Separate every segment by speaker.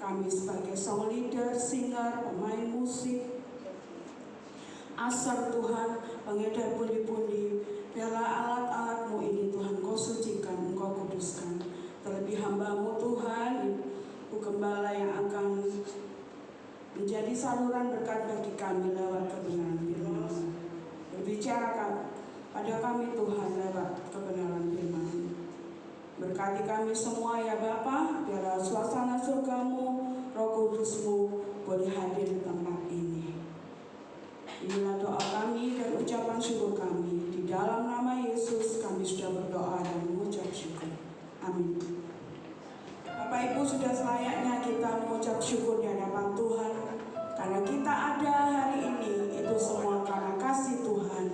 Speaker 1: Kami sebagai song leader, singer, pemain musik, asar Tuhan, pengedar pundi-pundi, biarlah alat-alat-Mu ini Tuhan Kau sucikan, Engkau kuduskan. Terlebih hamba-Mu Tuhan, Ibu Gembala yang akan menjadi saluran berkat bagi kami lewat kebenaran firman. Berbicara pada kami Tuhan lewat kebenaran firman. Berkati kami semua ya Bapa, biarlah suasana surga-Mu, Roh Kudus-Mu boleh hadir di tempat ini. Inilah doa kami dan ucapan syukur kami. Di dalam nama Yesus kami sudah berdoa dan mengucap syukur. Amin. Bapak Ibu, sudah selayaknya kita mengucap syukur di hadapan Tuhan. Karena kita ada hari ini, itu semua karena kasih Tuhan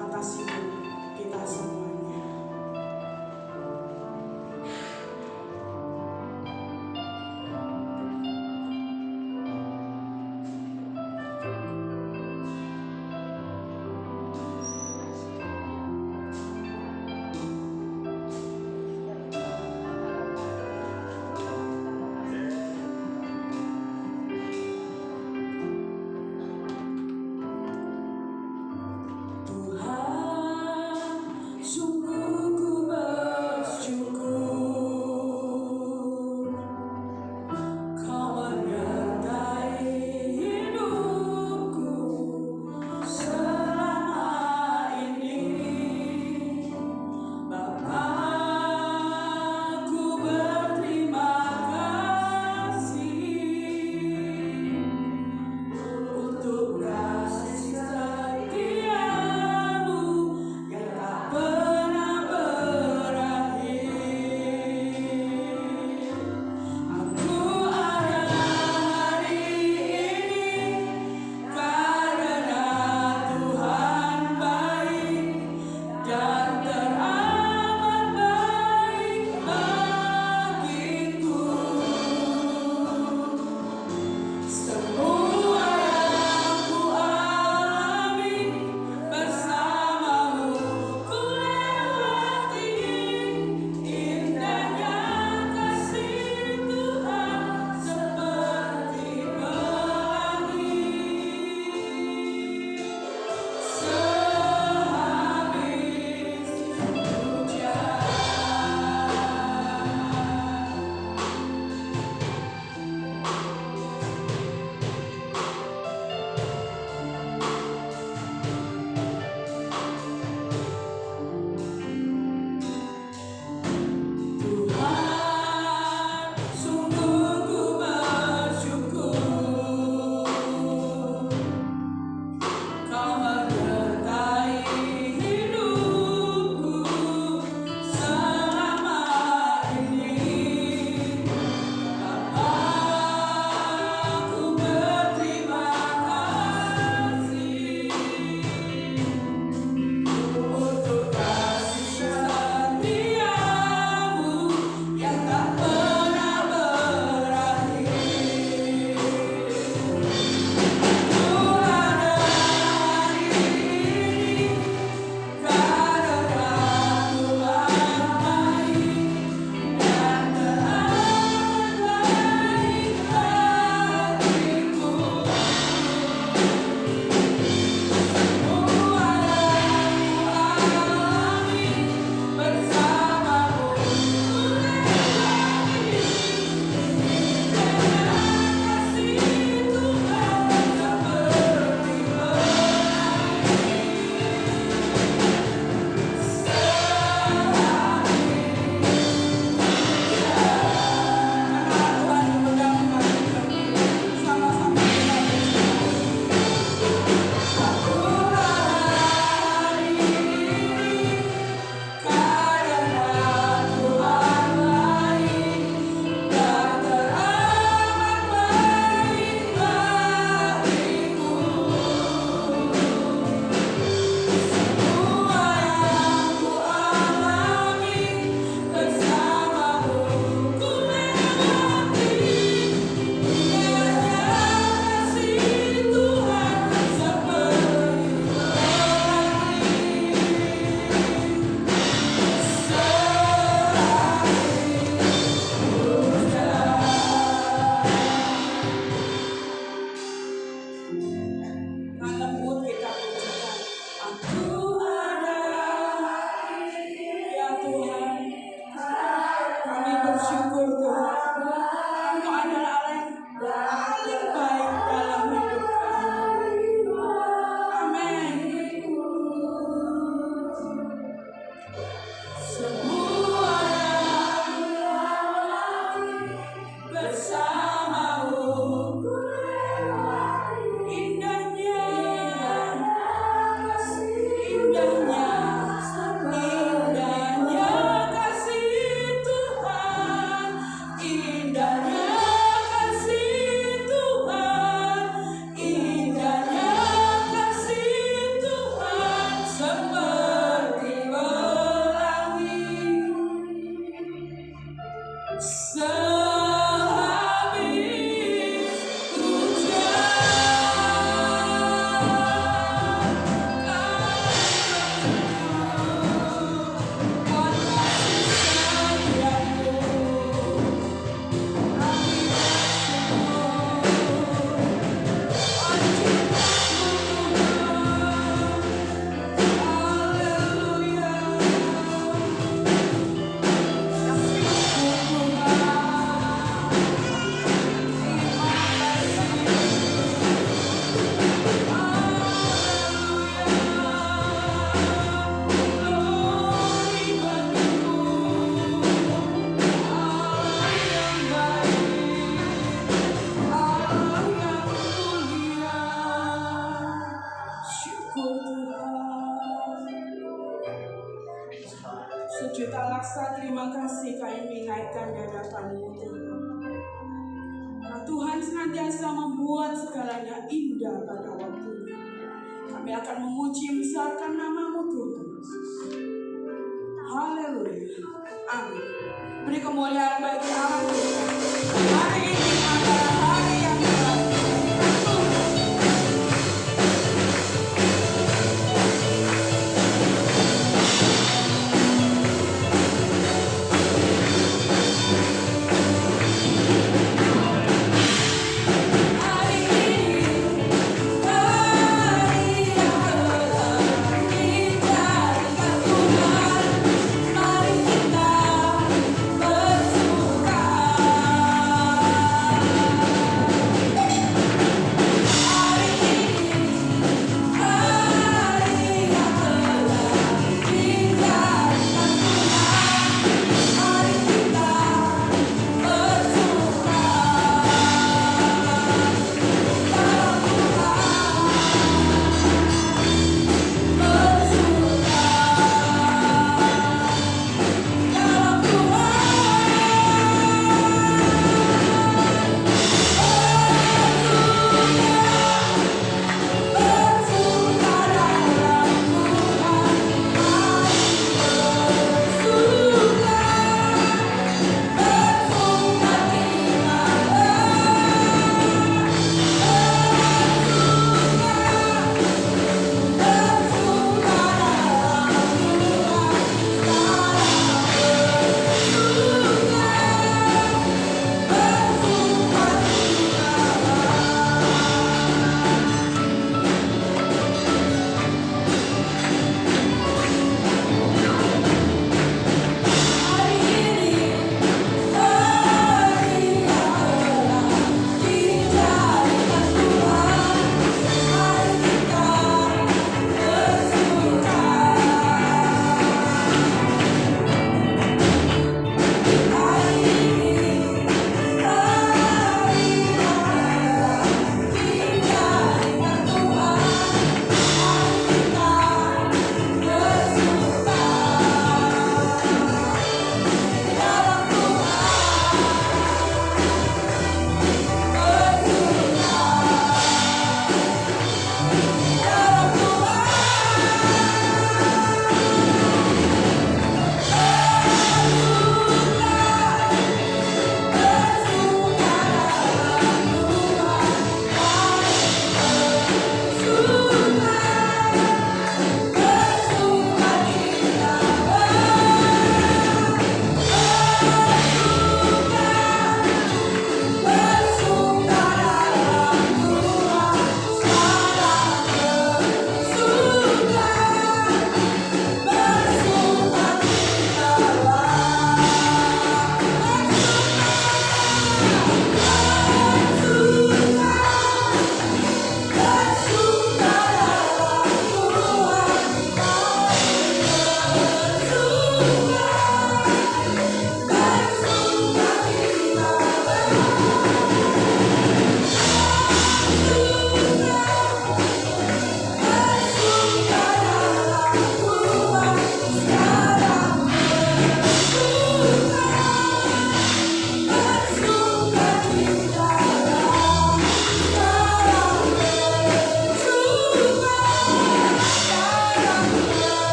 Speaker 1: atas hidup kita semuanya. Tuhan Sejuta laksa terima kasih kami naikkan di hadapan-Mu Tuhan. Nah, Tuhan senantiasa membuat segalanya indah pada waktunya. Kami akan memuji besarkan nama-Mu Tuhan. Haleluya. Amin. Beri kemuliaan bagi Allah Tuhan. Hari ini adalah hari yang baik. Mari kita bersuka.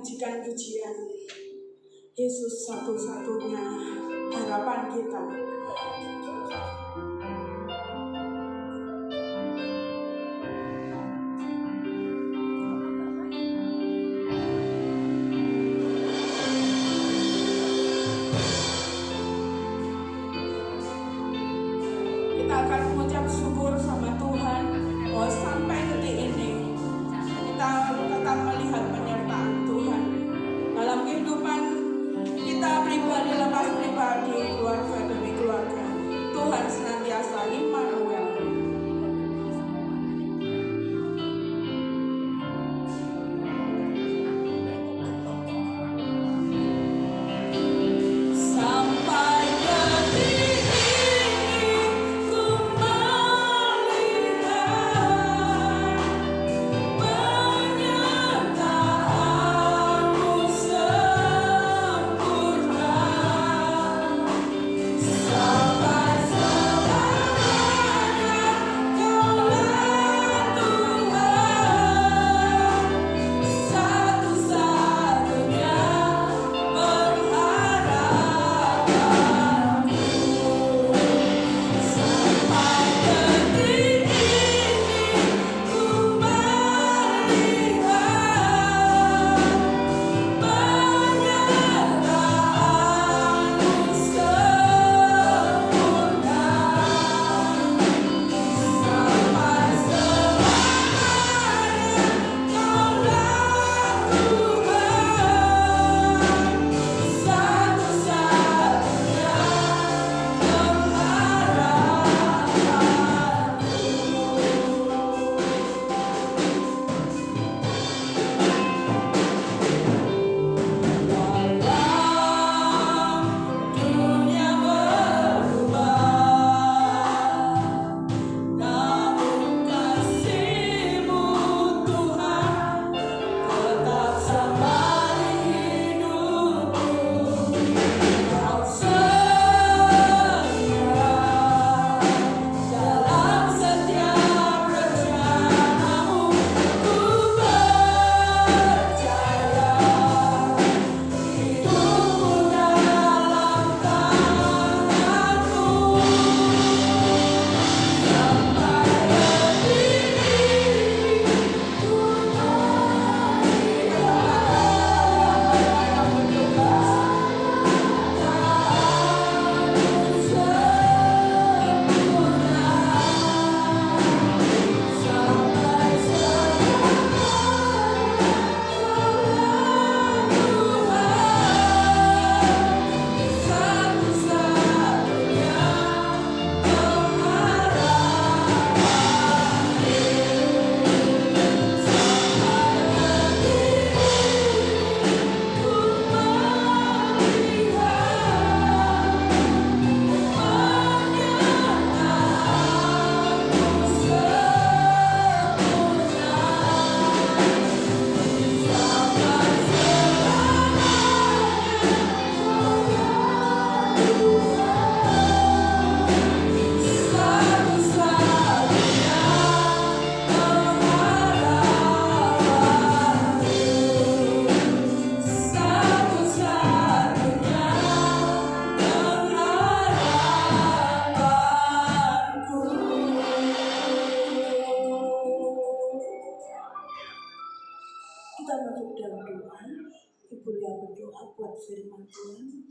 Speaker 1: menyajikan pujian. Yesus satu-satunya harapan kita. Kita akan mengucap syukur sama Tuhan bahwa sampai detik ini kita tetap melihat penyertaan Tuhan dalam kehidupan kita pribadi lepas pribadi, keluarga demi keluarga. Tuhan senantiasa Immanuel. Kita masuk dalam doa. Ibu Lia berdoa buat firman Tuhan.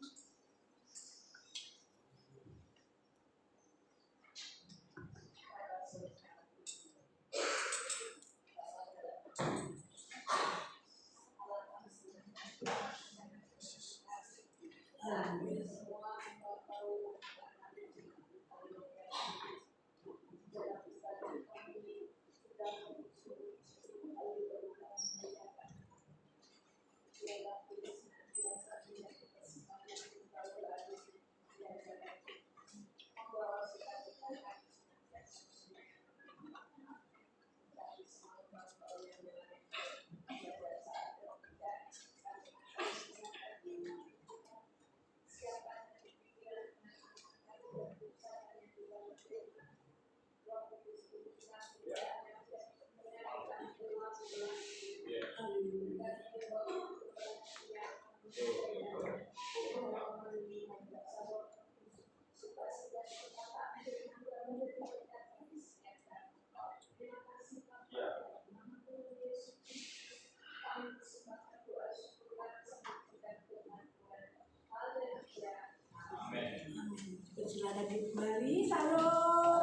Speaker 2: Bersilakan kembali, salam.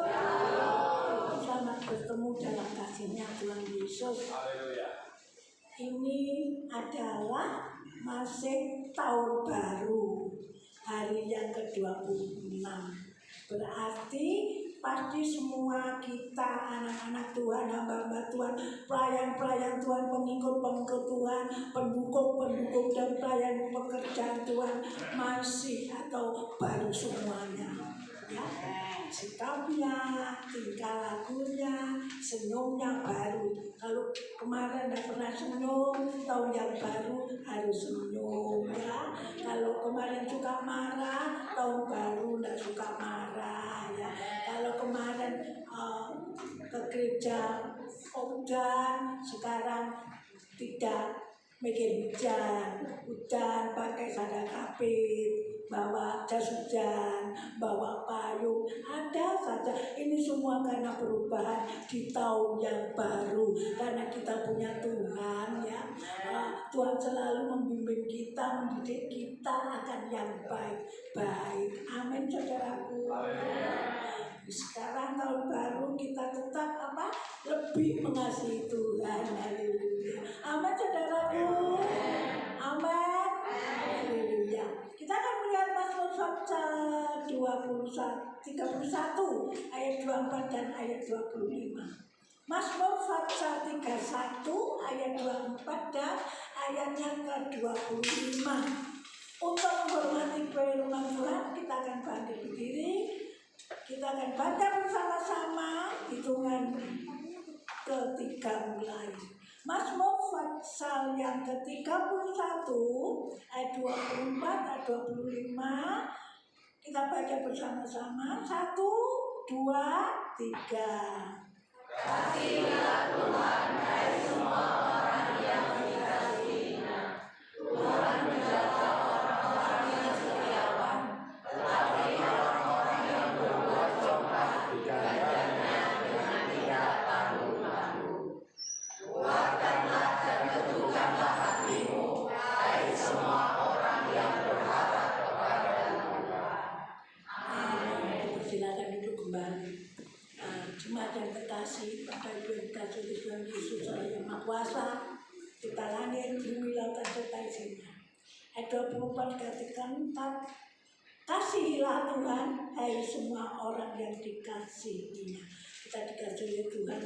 Speaker 2: Selamat bertemu dalam kasih-Nya Tuhan Yesus. Ini adalah masih tahun baru, hari yang ke-26. Berarti pasti semua kita anak-anak Tuhan, hamba-hamba Tuhan, pelayan-pelayan Tuhan, pengikut-pengikut Tuhan, pendukung-pendukung dan pelayan pekerjaan Tuhan masih atau baru semuanya. Ya, sikapnya, tingkah lakunya, senyumnya baru. Kalau kemarin tidak pernah senyum, tahun yang baru harus senyum ya. Kalau kemarin suka marah, tahun baru tidak suka marah ya. Kalau kemarin ke gereja hujan, sekarang tidak mikir hujan pakai sandal kapit, bawa jas hujan, bawa payung, ada saja. Ini semua karena perubahan di tahun yang baru, karena kita punya Tuhan ya. Tuhan selalu membimbing kita, mendidik kita akan yang baik-baik. Amin, saudaraku. Sekarang tahun baru kita tetap lebih mengasihi Tuhan. Haleluya. Amin, saudaraku. Amin. Haleluya. Kita akan melihat Mazmur 31 ayat 24 dan ayat 25. Mazmur 31 ayat 24 dan ayat yang ke-25. Untuk menghormati firman Tuhan, kita akan bangkit berdiri. Kita akan baca bersama-sama hitungan ketiga mulai. Mazmur pasal yang ke-31 ayat 24 ayat 25. Kita baca bersama-sama. 1, 2, 3. Kasihilah Tuhan, hai semua orang yang dikasihi-Nya. Tuhan menjaga orang-orang yang setiawan, tetapi orang-orang yang berbuat jahat digantinya dengan tidak tanggung-tanggung. Kuatkanlah dan teguhkanlah hatimu, hai semua orang yang berharap kepada Tuhan. Amin. Silakan duduk kembali. Jemaat yang terkasih, Bapak Ibu yang dikasihi Tuhan Yesus yang Maha Kuasa, kita langit, bumi, lautan serta isinya. Ayat 24 dikatakan, kasihilah Tuhan, hai semua orang yang dikasihi-Nya. Kita dikasihi Tuhan.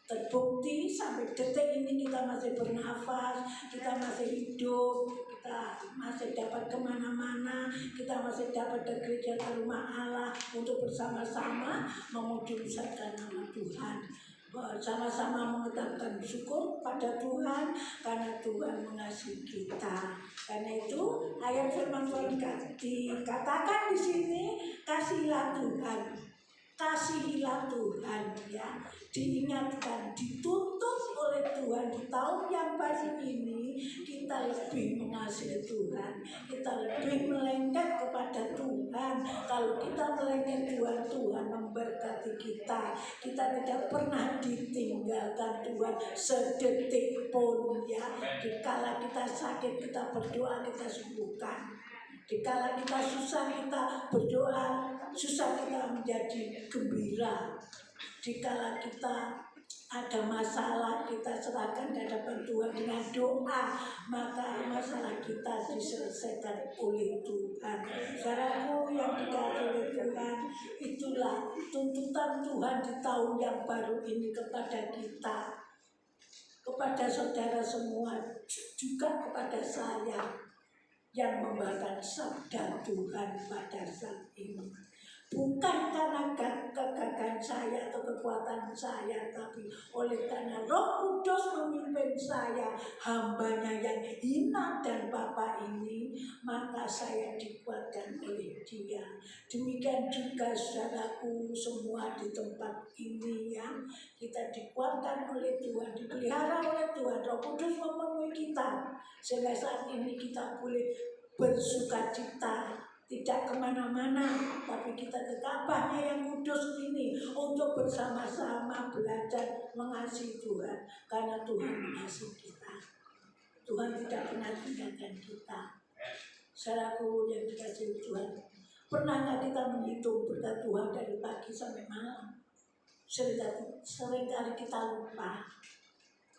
Speaker 2: Terbukti sampai detik ini kita masih bernafas, kita masih hidup, kita masih dapat kemana-mana, kita masih dapat ke gereja, ke rumah Allah untuk bersama-sama memuji-mujikan nama Tuhan. Bersama-sama mengucapkan syukur pada Tuhan karena Tuhan mengasihi kita. Karena itu ayat firman Tuhan dikatakan di sini, kasihilah Tuhan. Kasihilah Tuhan ya, diingatkan, dituntut oleh Tuhan di tahun yang baru ini kita lebih mengasihi Tuhan, kita lebih melengket kepada Tuhan. Kalau kita melengket Tuhan, Tuhan memberkati kita. Kita tidak pernah ditinggalkan Tuhan sedetik pun ya. Dikala kita sakit kita berdoa, kita sembuhkan. Dikala kita susah kita berdoa, susah kita menjadi gembira. Dikala kita ada masalah, kita serahkan ke hadapan Tuhan dengan doa, maka masalah kita diselesaikan oleh Tuhan. Saudaraku yang dikasihi oleh Tuhan, itulah tuntutan Tuhan di tahun yang baru ini kepada kita, kepada saudara semua, juga kepada saya yang membawakan sabda Tuhan pada saat ini. Bukan karena kegagahan saya atau kekuatan saya, tapi oleh karena Roh Kudus memimpin saya, hambanya yang hina dan bapa ini, maka saya dikuatkan oleh Dia. Demikian juga saudaraku semua di tempat ini ya, kita dikuatkan oleh Tuhan, dipelihara oleh Tuhan. Roh Kudus memenuhi kita Sehingga saat ini kita boleh bersuka cita, tidak kemana-mana, tapi kita ke Ka'bahnya yang kudus ini untuk bersama-sama belajar mengasihi Tuhan, karena Tuhan mengasihi kita. Tuhan tidak pernah tinggalkan kita. Saudaraku yang dikasihi Tuhan, pernahkah kita menghitung berkat Tuhan dari pagi sampai malam? Seringkali kita lupa.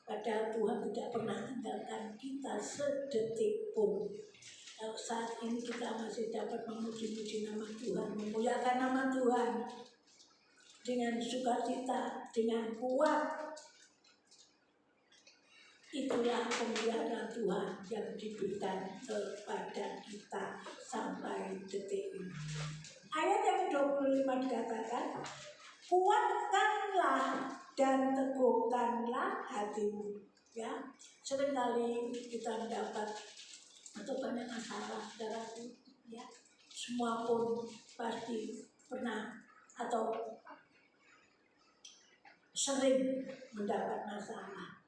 Speaker 2: Padahal Tuhan tidak pernah tinggalkan kita sedetik pun. Kalau saat ini kita masih dapat memuji-muji nama Tuhan, memuliakan nama Tuhan dengan sukacita, dengan kuat, itulah pemeliharaan Tuhan yang diberikan kepada kita sampai detik ini. Ayat yang ke-25 dikatakan, kuatkanlah dan teguhkanlah hatimu. Ya, seringkali kita mendapat atau banyak masalah, saudaraku. Ya, semua pun pasti pernah atau sering mendapat masalah,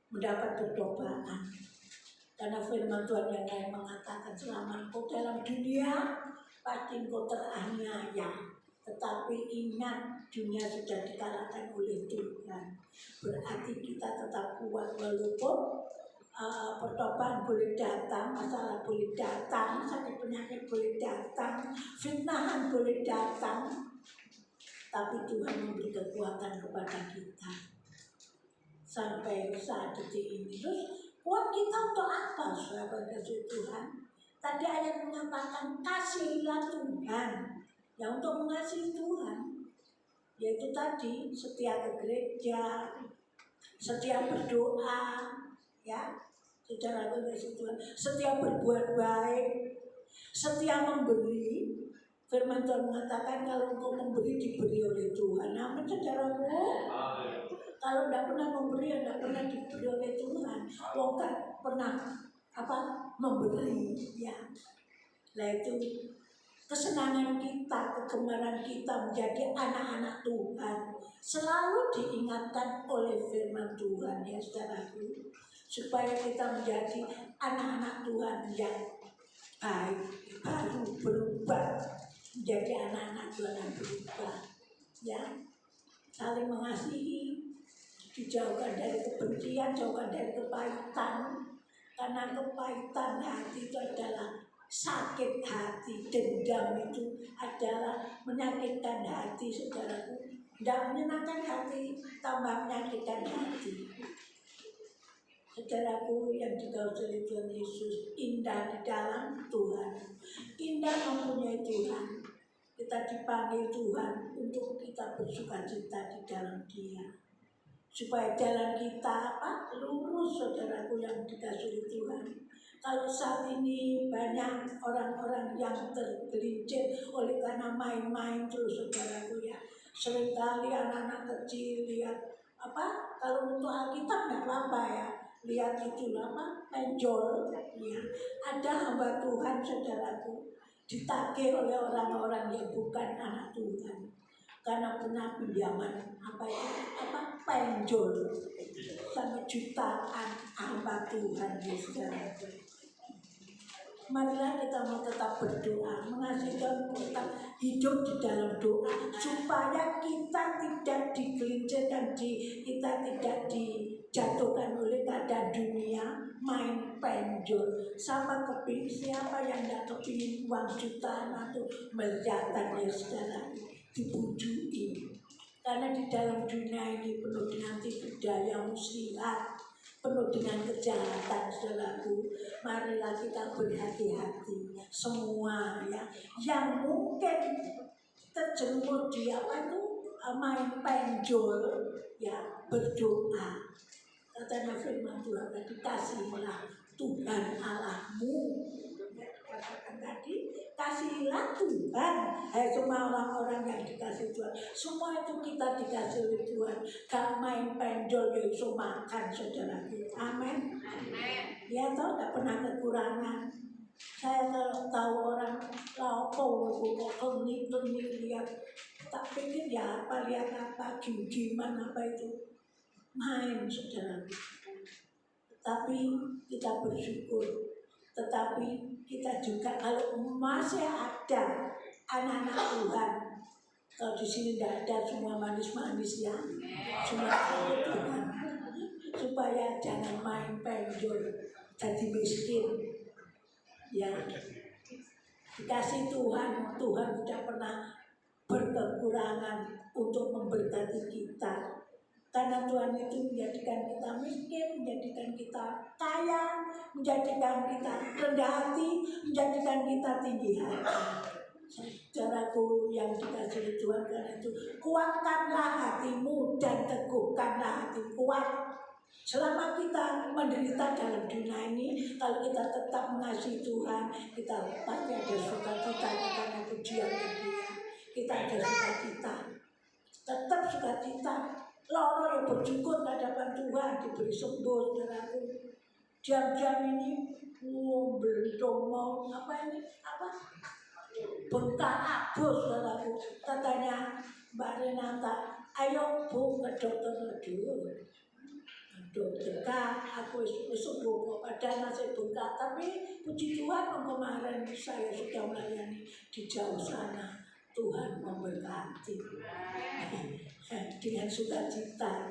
Speaker 2: mendapat percobaan. Karena firman Tuhan yang lain mengatakan, selama engkau dalam dunia pasti engkau teraniaya. Tetapi ingat, dunia sudah dikalahkan oleh Tuhan. Berarti kita tetap kuat walaupun percobaan boleh datang, masalah boleh datang, sakit penyakit boleh datang, fitnahan boleh datang. Tapi Tuhan memberi kekuatan kepada kita sampai saat detik ini. Terus kuat kita untuk apa, sahabat kasih Tuhan? Tadi ayat mengatakan kasihilah Tuhan. Ya, untuk mengasihi Tuhan, yaitu tadi setia ke gereja, setia berdoa, ya, saudara kasih Tuhan, setia berbuat baik, setia memberi. Firman Tuhan mengatakan kalau engkau memberi diberi oleh Tuhan. Namun saudaraku, kalau tidak pernah memberi, tidak pernah diberi oleh Tuhan. Wong kan pernah memberi, ya. Nah itu kesenangan kita, kegemaran kita menjadi anak-anak Tuhan selalu diingatkan oleh firman Tuhan, ya saudaraku, supaya kita menjadi anak-anak Tuhan yang baik, baru berubah menjadi anak-anak Tuhan yang berubah, ya, saling mengasihi, dijauhkan dari kebencian, jauhkan dari kepahitan, karena kepahitan hati itu adalah sakit hati, dendam itu adalah menyakitkan hati, saudaraku. Tidak menyenangkan hati, tambah menyakitkan hati. Saudaraku yang dikasihi Tuhan Yesus, indah di dalam Tuhan, indah mempunyai Tuhan. Kita dipanggil Tuhan untuk kita bersukacita di dalam Dia, supaya jalan kita lurus, saudaraku yang dikasihi Tuhan. Kalau saat ini banyak orang-orang yang tergelincir oleh karena main-main terus, saudaraku, ya. Seringkali anak-anak kecil lihat kalau untuk Alkitab nggak apa-apa, ya, lihat itu penjol, ya. Ada hamba Tuhan, saudaraku, ditagih oleh orang-orang yang bukan anak Tuhan karena pernah pinjaman penjol sampai jutaan hamba Tuhan, ya saudaraku. Marilah kita mau tetap berdoa, mengasihi Tuhan, tetap hidup di dalam doa, supaya kita tidak digelincirkan, kita tidak dijatuhkan oleh keadaan dunia, main penjol. Sama keping siapa yang tidak kepingin uang jutaan atau miliaran, ya saudara, dibujuki. Karena di dalam dunia ini penuh dengan tipu daya muslihat, penuh dengan kejahatan, saudaraku. Marilah kita berhati-hati semua, ya, yang mungkin terjerumus di main penjol, ya, berdoa. Katanya firman Tuhan tadi, kasihilah Tuhan Allahmu. Katakan tadi, kasihilah Tuhan. Hai semua orang-orang yang dikasih Tuhan, semua itu kita dikasih oleh Tuhan. Gak main penjol yang iso makan, saudaraku. Amin. Ya toh, gak pernah kekurangan. Saya kalau tahu orang lapo kok kenik lihat, tak pikir ya lihat gim-giman itu main, saudaraku. tapi kita bersyukur. Tetapi kita juga kalau masih ada anak-anak Tuhan, kalau di sini tidak ada semua manis-manis ya, semua takut Tuhan, supaya jangan main penjol jadi miskin. Ya, dikasih Tuhan, Tuhan tidak pernah berkekurangan untuk memberkati kita. Karena Tuhan itu menjadikan kita miskin, menjadikan kita kaya, menjadikan kita rendah hati, menjadikan kita tinggi hati. Saudaraku yang dikasihi Tuhan, karena itu kuatkanlah hatimu dan teguhkanlah hati kuat. Selama kita menderita dalam dunia ini, kalau kita tetap mengasihi Tuhan, kita pasti ada sukacita karena pujian Dia. Kita ada sukacita, tetap sukacita. Loro yang bersyukur hadapan Tuhan diberi sembuh, saudaraku. Jam-jam ini, belum mau apa ini? Apa? Bengkak abus, saudaraku. Katanya Mbak Renata, ayo Bu ke dokter dulu. Dokter aku sembuh kok, padahal masih bengkak. Tapi puji Tuhan, kemarin saya sudah melayani di jauh sana. Tuhan memberkati dengan sukacita.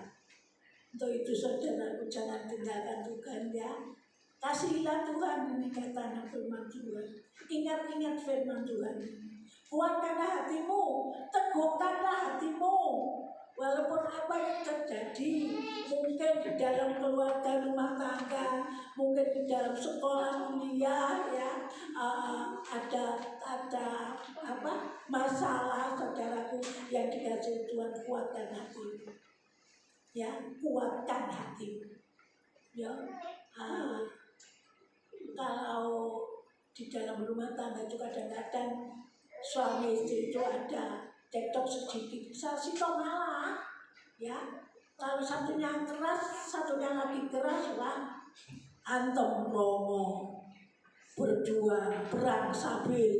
Speaker 2: Untuk itu saudaraku, jangan tinggalkan Tuhan ya. Kasihilah Tuhan, ini kata firman Tuhan. Ingat-ingat firman Tuhan. Kuatkanlah hatimu, teguhkanlah hatimu. Walaupun apa yang terjadi, mungkin di dalam keluarga rumah tangga, mungkin di dalam sekolah kuliah ya, ada apa masalah, saudaraku yang dikasih Tuhan, kuatkan hatimu. Ya, kuatkan hatimu. Ya, kalau di dalam rumah tangga itu kadang-kadang suami istri itu ada cekcok sedikit, satu malah ya, kalau satunya keras, satunya lagi keras lah, antem romo berdua perang sabil.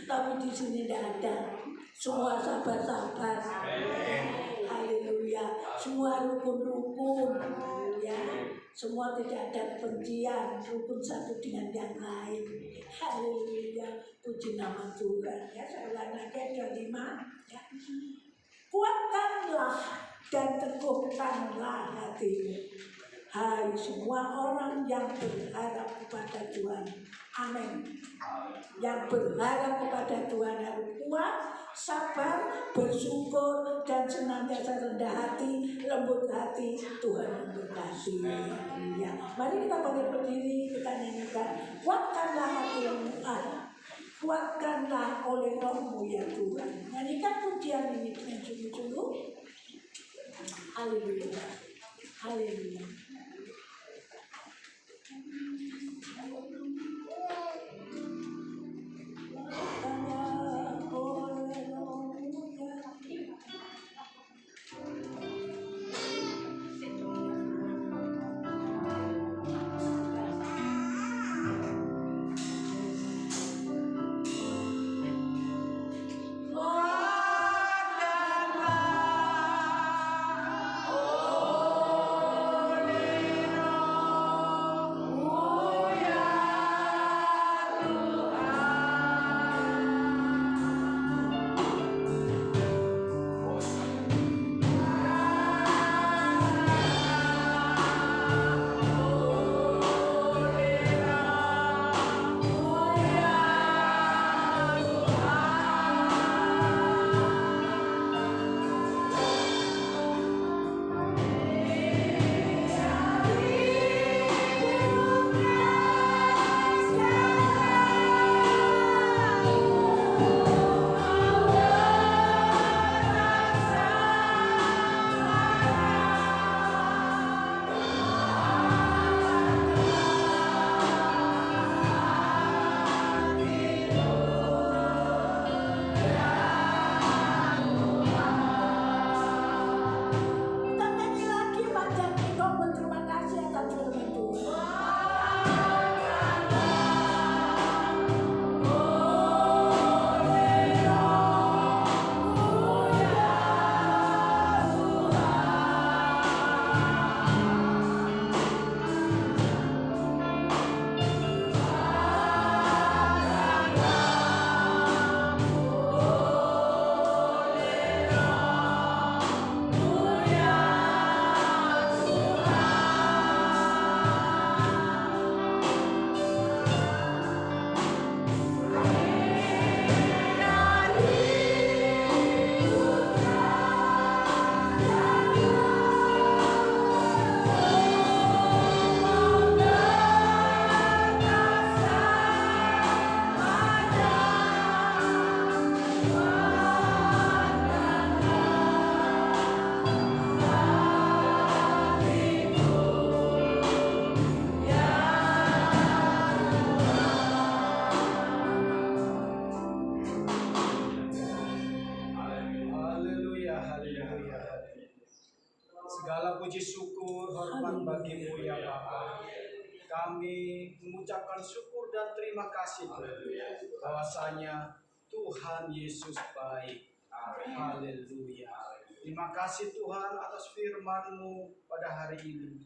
Speaker 2: Tapi di sini tidak ada, semua sabar-sabar. Haleluya, semua rukun-rukun ya, semua tidak ada kebencian, rukun satu dengan yang lain. Haleluya, puji nama Tuhan ya. Saya ulang lagi, ada 5 ya. Kuatkanlah dan teguhkanlah hatimu, hai semua orang yang berharap kepada Tuhan. Amin. Yang berharap kepada Tuhan harus kuat, sabar, bersyukur, dan senantiasa rendah hati, lembut hati. Tuhan memberkati. Ya. Mari kita bangkit berdiri, kita nyanyikan. Kuatkanlah hatimu, kuatkanlah oleh Roh-Mu ya Tuhan. Nyanyikan pujian ini dengan sungguh-sungguh. Haleluya. Haleluya.
Speaker 3: Oleh bagi-Mu ya Bapa. Kami mengucapkan syukur dan terima kasih Tuhan, bahwasanya Tuhan Yesus baik. Haleluya. Terima kasih Tuhan atas firman-Mu pada hari ini.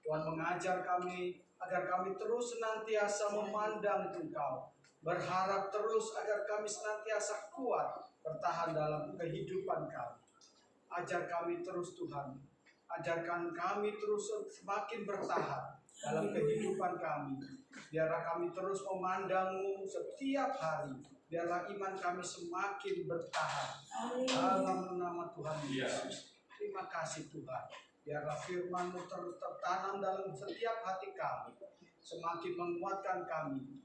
Speaker 3: Tuhan mengajar kami agar kami terus senantiasa memandang Engkau, berharap terus agar kami senantiasa kuat bertahan dalam kehidupan kami. Ajar kami terus Tuhan, ajarkan kami terus semakin bertahan dalam kehidupan kami. Biarlah kami terus memandang-Mu setiap hari. Biarlah iman kami semakin bertahan dalam nama Tuhan Yesus. Terima kasih Tuhan. Biarlah firman-Mu terus tertanam dalam setiap hati kami, semakin menguatkan kami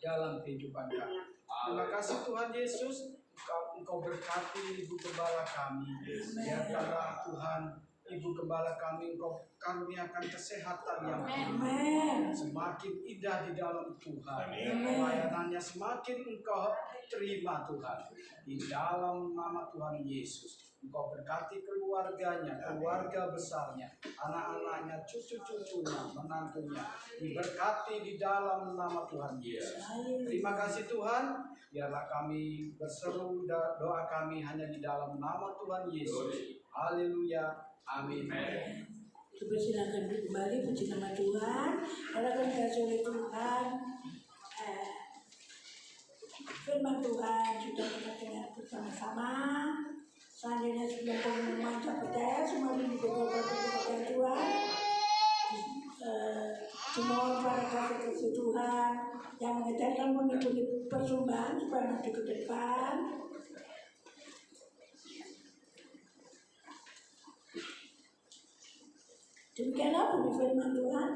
Speaker 3: dalam kehidupan kami. Terima kasih Tuhan Yesus. Engkau berkati Ibu Gembala kami. Biarlah Tuhan, Ibu Gembala kami, Engkau karuniakan kesehatan yang semakin indah di dalam Tuhan. Pelayanannya semakin Engkau terima Tuhan. Di dalam nama Tuhan Yesus. Engkau berkati keluarganya, keluarga besarnya, anak-anaknya, cucu-cucunya, menantunya. Diberkati di dalam nama Tuhan Yesus. Terima kasih Tuhan. Biarlah kami berseru doa kami hanya di dalam nama Tuhan Yesus. Haleluya. Amin.
Speaker 2: Dipersilakan kembali, puji nama Tuhan. Harapkan dikasih oleh Tuhan. Firman Tuhan sudah kita dengar bersama-sama. Seandainya sebelum pengumuman saya percaya semua ini berdoa kepada Tuhan. Dimohon para kasih Tuhan yang mengajarkan pundi-pundi persembahan supaya maju ke depan. Demikianlah bunyi firman Tuhan.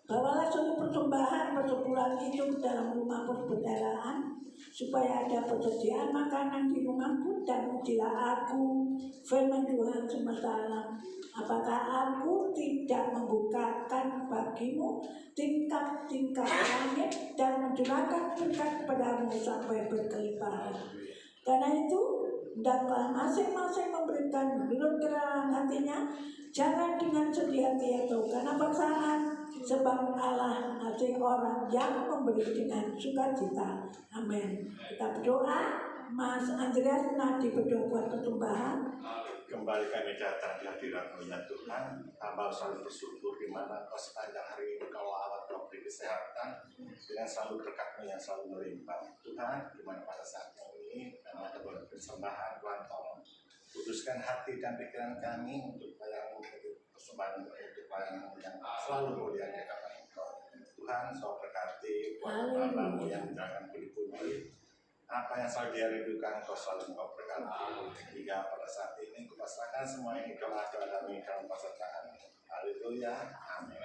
Speaker 2: Bawalah suatu persembahan persebulan itu ke dalam rumah perbendaharaan, supaya ada persediaan makanan di rumahku, dan ujilah aku, firman Tuhan semesta alam. Apakah aku tidak membukakan bagimu tingkap-tingkap langit dan mencurahkan berkat kepadamu sampai berkelimpahan? Karena itu, hendaklah masing-masing memberikan menurut keralaan hatinya, jangan dengan sedih hati atau karena paksaan, sebab Allah mengasihi orang yang memberi dengan sukacita. Amin. Kita berdoa. Mas Andreas nanti berdoa buat persembahan.
Speaker 4: Kembali kami datang di hadirat-Mu ya Tuhan. Hamba selalu bersyukur di mana Kau sepanjang hari ini Kau lawat, Kau beri kesehatan dengan selalu berkat-Mu yang selalu melimpah. Tuhan, di mana pada saat ini kami ada persembahan, Tuhan tolong kuduskan hati dan pikiran kami untuk pelayanan persembahan untuk pelayanan yang selalu mulia di hadapan Engkau. Tuhan, Kau berkati buat hamba-Mu yang menjalankan budi-budi. Apa yang selalu dia rindukan, Kau selalu Engkau berkati. Hingga pada saat ini kupasrahkan semua ini doa kami dalam pasangan. Haleluya. Amin.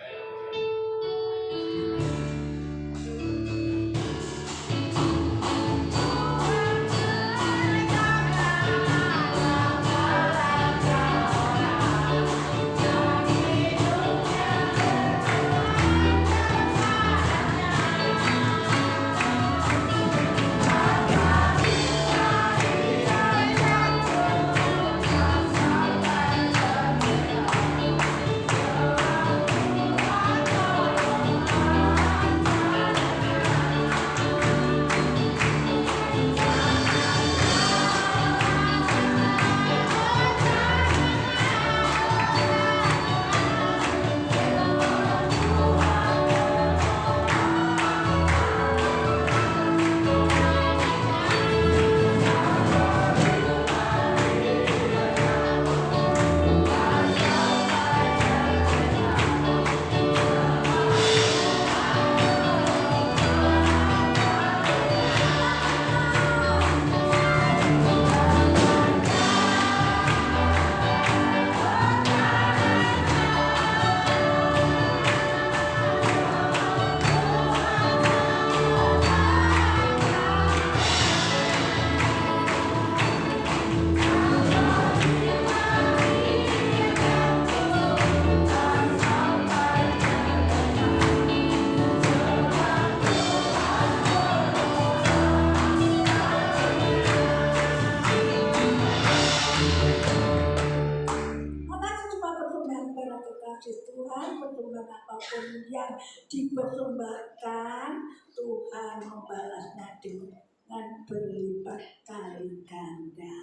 Speaker 2: apapun yang dipersembahkan, Tuhan membalasnya dengan berlipat kali ganda.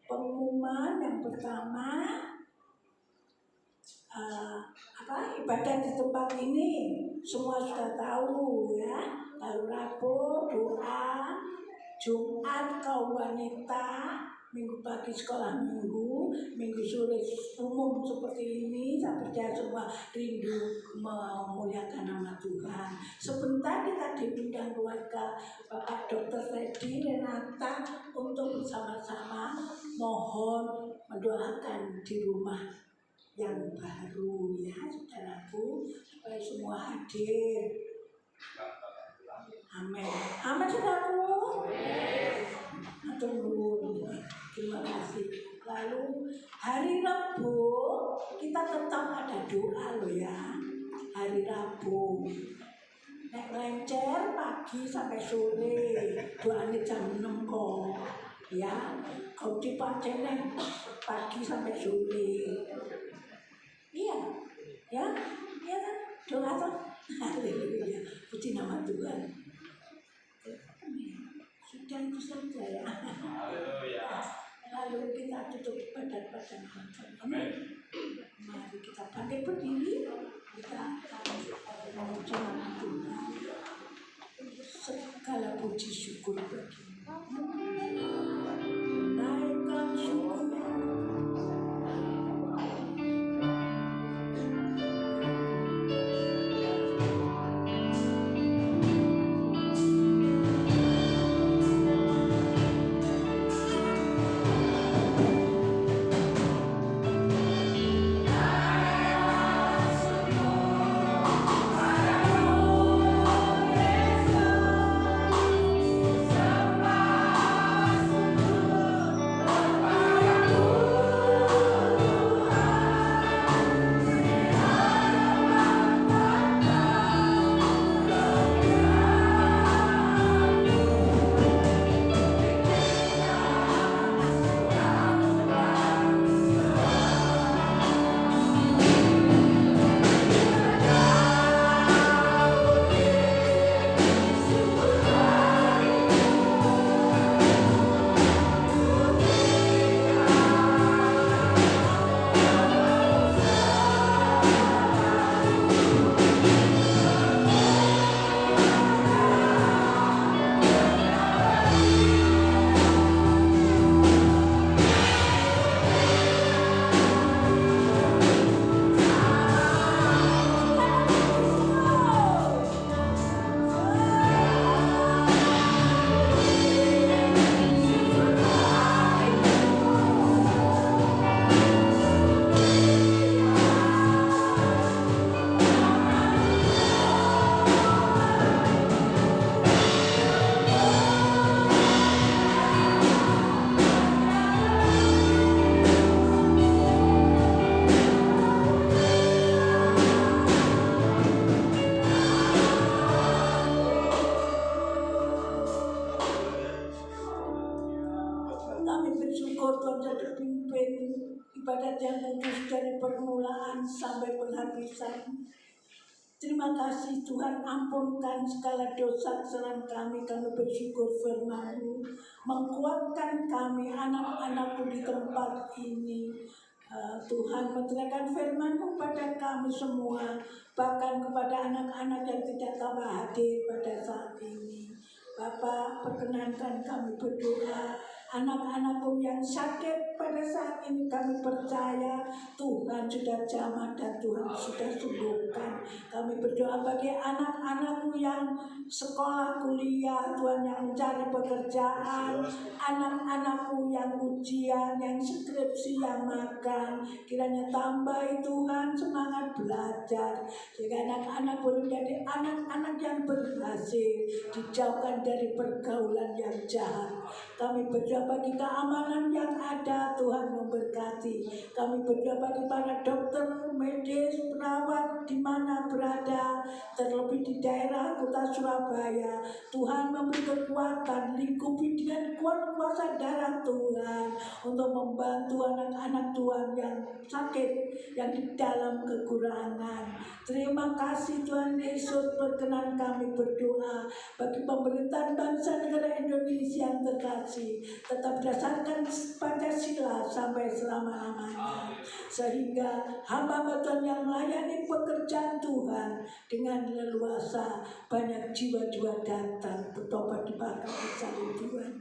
Speaker 2: Pengumuman yang pertama, ibadah di tempat ini semua sudah tahu ya. Lalu Rabu doa, Jumat kaum wanita, Minggu pagi sekolah minggu, Minggu sore umum seperti ini. Saya percaya semua rindu memuliakan nama Tuhan. Sebentar kita diundang keluarga Bapak Dr. Teddy Renata untuk bersama-sama mohon mendoakan di rumah yang baru ya saudaraku, supaya semua hadir. Amin. Amin saudaraku. Atur. Terima kasih. Lalu hari Rabu kita tetap ada doa loh ya. Hari Rabu nek lencer pagi sampai sore, doanya jam 6 kok. Ya, kau dipacene pagi sampai sore. Iya, ya, iya kan? Doa toh. Haleluya. Puji nama Tuhan. Sudah itu saja ya. Lalu kita tutup badan nonton. Amin. Mari kita bangkit berdiri. Kita akan memuji nama Tuhan. Segala puji syukur bagi-Mu. Naikkan syukur. Ibadat yang kudus dari permulaan sampai penghabisan. Terima kasih Tuhan, ampunkan segala dosa kesalahan kami bersyukur firman-Mu, menguatkan kami anak-anak-Mu di tempat ini. Tuhan menterangkan firman-Mu pada kami semua, bahkan kepada anak-anak yang tidak tambah hadir pada saat ini. Bapa, perkenankan kami berdoa, anak-anak-Mu yang sakit pada saat ini kami percaya Tuhan sudah jamah dan Tuhan sudah sembuhkan. Kami berdoa bagi anak-anak-Mu yang sekolah, kuliah, Tuhan yang mencari pekerjaan, anak-anak-Mu yang ujian, yang skripsi, yang magang, kiranya tambahi Tuhan semangat belajar, sehingga anak-anak boleh menjadi anak-anak yang berhasil, dijauhkan dari pergaulan yang jahat. Kami berdoa bagi keamanan yang ada, Tuhan memberkati. Kami berdoa bagi para dokter, medis, perawat di mana berada, terlebih di daerah kota Surabaya. Tuhan memberi kekuatan, lingkupi dengan kuasa darah Tuhan untuk membantu anak-anak Tuhan yang sakit, yang di dalam kekurangan. Terima kasih Tuhan Yesus, berkenan kami berdoa bagi pemerintahan bangsa negara Indonesia yang terkasih, tetap berdasarkan Pancasila sampai selama-lamanya, sehingga hamba Tuhan yang melayani pekerjaan Tuhan dengan leluasa, banyak jiwa-jiwa datang bertobat di bangkai salib Tuhan.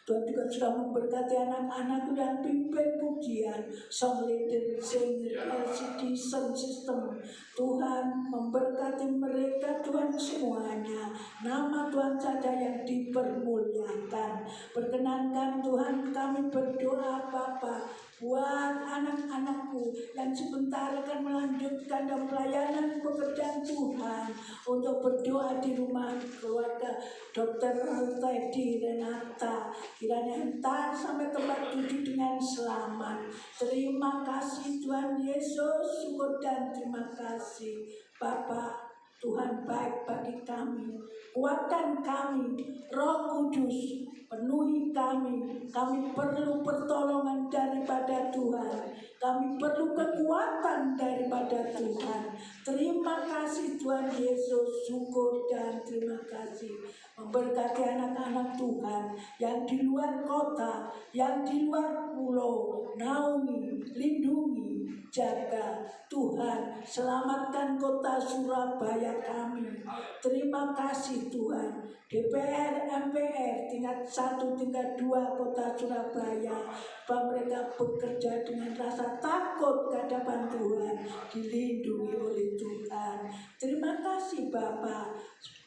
Speaker 2: Tuhan juga sudah memberkati anak-anak yang pimpin pujian, song leader, singer, LCD, sound system. Tuhan memberkati mereka Tuhan semuanya. Nama Tuhan saja yang dipermuliakan. Perkenankan Tuhan kami berdoa Bapa buat anak-anakku yang sebentar akan melanjutkan dan pelayanan pekerjaan Tuhan, untuk berdoa di rumah keluarga Dr. Teddy Renata, kiranya entar sampai tempat tujuh dengan selamat. Terima kasih Tuhan Yesus, syukur dan terima kasih Bapa. Tuhan baik bagi kami, kuatkan kami, Roh Kudus penuhi kami. Kami perlu pertolongan daripada Tuhan, kami perlu kekuatan daripada Tuhan. Terima kasih Tuhan Yesus, syukur dan terima kasih. Memberkati anak-anak Tuhan yang di luar kota, yang di luar pulau, naungi, lindungi, jaga Tuhan, selamatkan kota Surabaya kami. Terima kasih Tuhan. DPR, MPR tingkat 1, tingkat 2 kota Surabaya, bahwa mereka bekerja dengan rasa takut ke hadapan Tuhan, dilindungi oleh Tuhan. Terima kasih Bapak.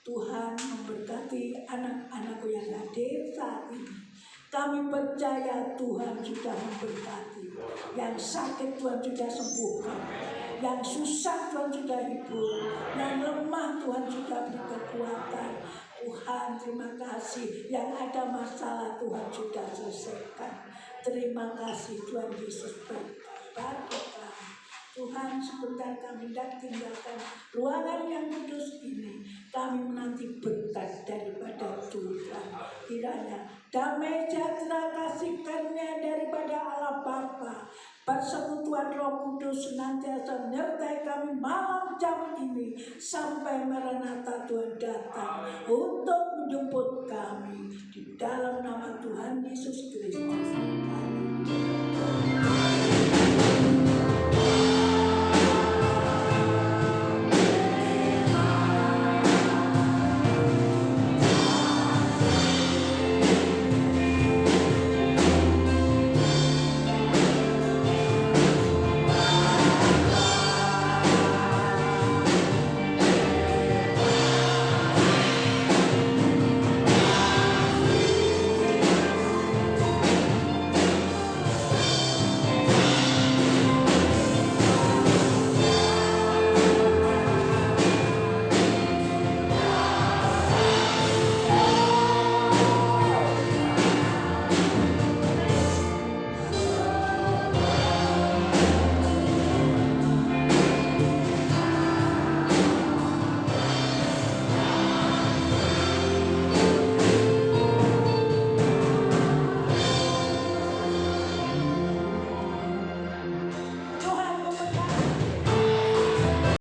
Speaker 2: Tuhan memberkati anak-anakku yang hadir saat ini. Kami percaya Tuhan sudah memberkati. Yang sakit Tuhan sudah sembuhkan, yang susah Tuhan sudah hibur, yang lemah Tuhan sudah beri kekuatan. Tuhan terima kasih, yang ada masalah Tuhan sudah selesaikan. Terima kasih Tuhan Yesus bagi kami. Tuhan, sebentar kami hendak tinggalkan ruangan yang kudus ini. Kami menanti berkat daripada Tuhan. Kiranya damai sejahtera kasih karunia daripada Allah Bapa, persekutuan Roh Kudus senantiasa menyertai kami malam jam ini sampai Maranatha Tuhan datang untuk menjemput kami. Di dalam nama Tuhan Yesus Kristus. Amin.